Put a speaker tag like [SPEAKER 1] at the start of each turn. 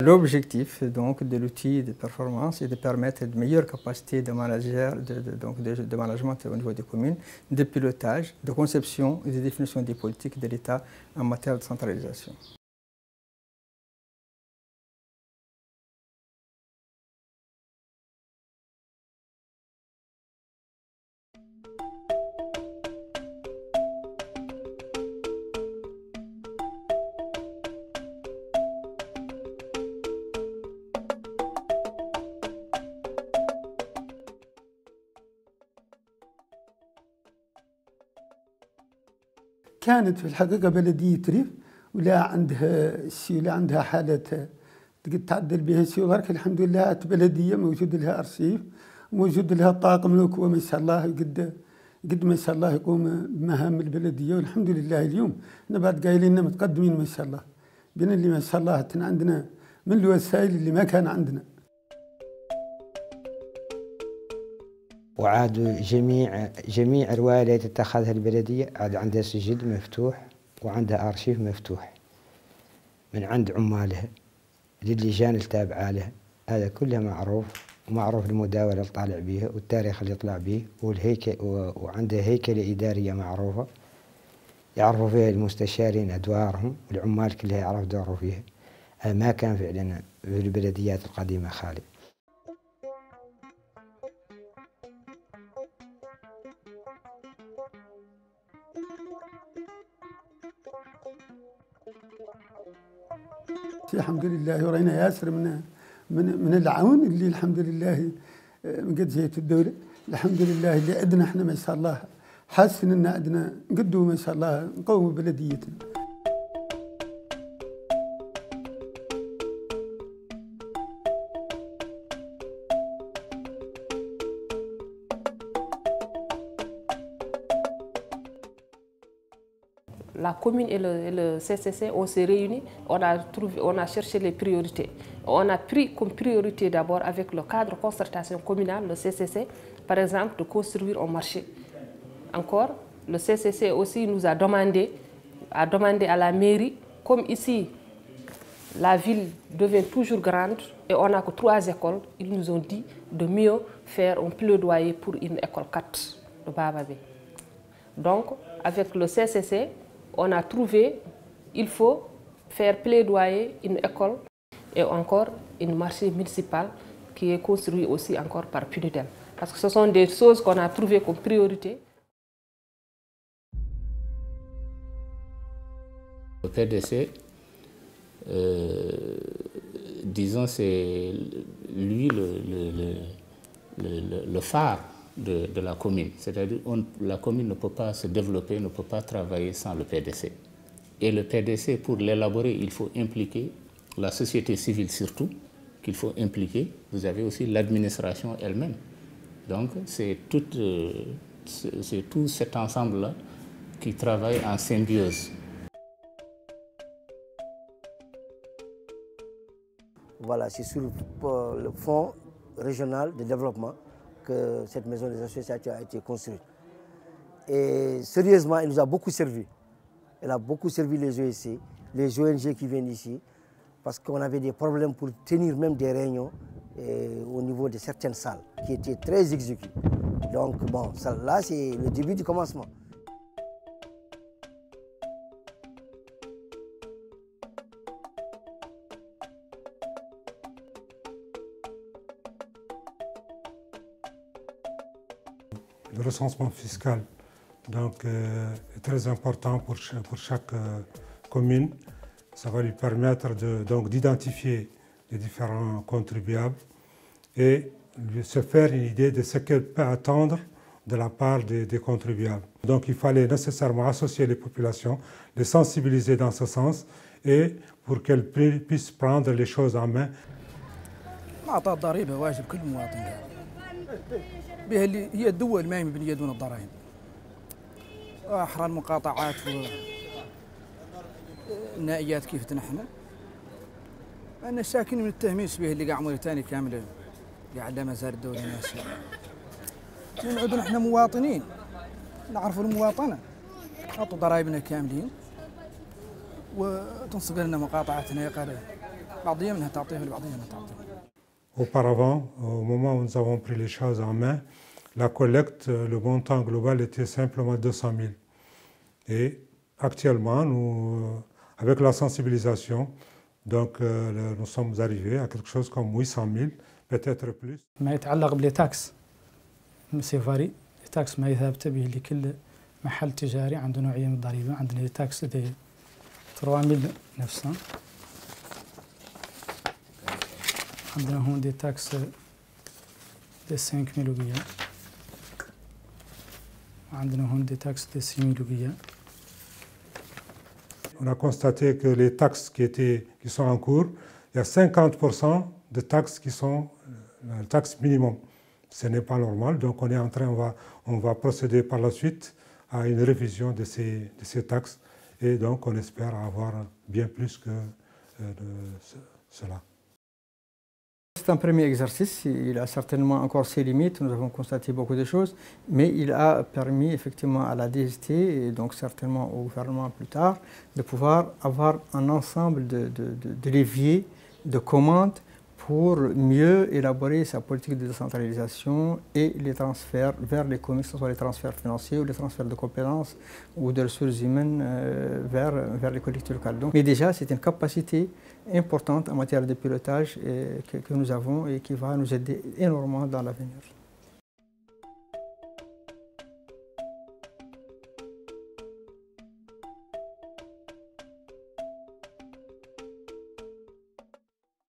[SPEAKER 1] L'objectif donc de l'outil de performance est de permettre de meilleures capacités de management au niveau des communes, de pilotage, de conception et de définition des politiques de l'État en matière de centralisation.
[SPEAKER 2] كانت في الحقيقة بلدية ريف ولا عندها حالة تعدل بها السيول، لكن الحمد لله بلدية موجود لها أرشيف، موجود لها طاقم الوكوة ما شاء الله قد ما شاء الله يقوم بمهام البلدية، والحمد لله اليوم احنا بعد قايلين متقدمين ما شاء الله، بين اللي ما شاء الله عندنا من الوسائل اللي ما كان عندنا.
[SPEAKER 3] وعاد جميع الولايات اتخذها البلدية عاد عندها سجل مفتوح وعندها أرشيف مفتوح من عند عمالها للجان التابعة لها، هذا كله معروف ومعروف المداولة اللي طالع بيها والتاريخ اللي يطلع به والهيكل، وعندها هيكلة إدارية معروفة يعرفوا فيها المستشارين أدوارهم والعمال كلها يعرف دوره فيها. هذا ما كان فعلا في البلديات القديمة خالي.
[SPEAKER 2] الحمد لله ورينا ياسر من العون اللي الحمد لله من قد جيت الدولة، الحمد لله اللي عندنا احنا ما شاء الله حاسين ان عندنا قدو ما شاء الله نقوم بلديتنا.
[SPEAKER 4] La commune et le CCC, on s'est réunis, on a cherché les priorités. On a pris comme priorité d'abord avec le cadre de concertation communale, le CCC, par exemple, de construire un marché. Encore, le CCC aussi nous a demandé à la mairie, comme ici, la ville devient toujours grande et on n'a que 3 écoles, ils nous ont dit de mieux faire un plaidoyer pour une école 4 de Bababé. Donc, avec le CCC, on a trouvé qu'il faut faire plaidoyer une école et encore une marché municipal qui est construit aussi encore par PUNIDEL. Parce que ce sont des choses qu'on a trouvées comme priorité.
[SPEAKER 5] Le PDC, disons, c'est lui le phare de la commune. C'est-à-dire que la commune ne peut pas se développer, ne peut pas travailler sans le PDC. Et le PDC, pour l'élaborer, il faut impliquer la société civile surtout, qu'il faut impliquer. Vous avez aussi l'administration elle-même. Donc c'est tout cet ensemble-là qui travaille en symbiose.
[SPEAKER 6] Voilà, c'est sur le fonds régional de développement que cette maison des associations a été construite. Et sérieusement, elle nous a beaucoup servi. Elle a beaucoup servi les ESC, les ONG qui viennent ici, parce qu'on avait des problèmes pour tenir même des réunions au niveau de certaines salles qui étaient très exiguës. Donc bon, là c'est le début du commencement.
[SPEAKER 7] Le recensement fiscal donc, est très important pour chaque commune. Ça va lui permettre d'identifier les différents contribuables et se faire une idée de ce qu'elle peut attendre de la part des contribuables. Donc il fallait nécessairement associer les populations, les sensibiliser dans ce sens et pour qu'elles puissent prendre les choses en main.
[SPEAKER 8] بها اللي هي الدول ما مبنيه دون الضرائب. احرى المقاطعات والنائيات كيف نحن. أن الساكنين متهمين به اللي قاع موريتانيا كامله قاع لا مزال الدوله ناسيه. نعودوا نحن مواطنين نعرفوا المواطنه نعطوا ضرائبنا كاملين وتنصق لنا مقاطعتنا يا قال بعضية منها تعطيه والبعضية منها تعطيه.
[SPEAKER 7] Auparavant, au moment où nous avons pris les choses en main, la collecte, le montant global était simplement 200 000. Et actuellement, nous, avec la sensibilisation, donc nous sommes arrivés à quelque chose comme 800 000, peut-être plus.
[SPEAKER 9] ما يتعلق بالتاكس سيفاري التاكس ما ثابته به لكل محل تجاري عنده نوعية من الضريبة. عندنا تاكس دي 3000 نفسها. عندنا هون دي تاكس دي 5000 وبيا. وعندنا هون دي تاكس دي 6000 وبيا.
[SPEAKER 7] On a constaté que les taxes qui sont en cours, il y a 50% de taxes qui sont la taxe minimum. Ce n'est pas normal, donc on est en train, on va procéder par la suite à une révision de ces taxes et donc on espère avoir bien plus que cela.
[SPEAKER 1] C'est un premier exercice, il a certainement encore ses limites, nous avons constaté beaucoup de choses, mais il a permis effectivement à la DST et donc certainement au gouvernement plus tard de pouvoir avoir un ensemble de leviers, de commandes pour mieux élaborer sa politique de décentralisation et les transferts vers les communes, que ce soit les transferts financiers ou les transferts de compétences ou de ressources humaines vers les collectivités locales. Donc, mais déjà, c'est une capacité importante en matière de pilotage que nous avons et qui va nous aider énormément dans l'avenir.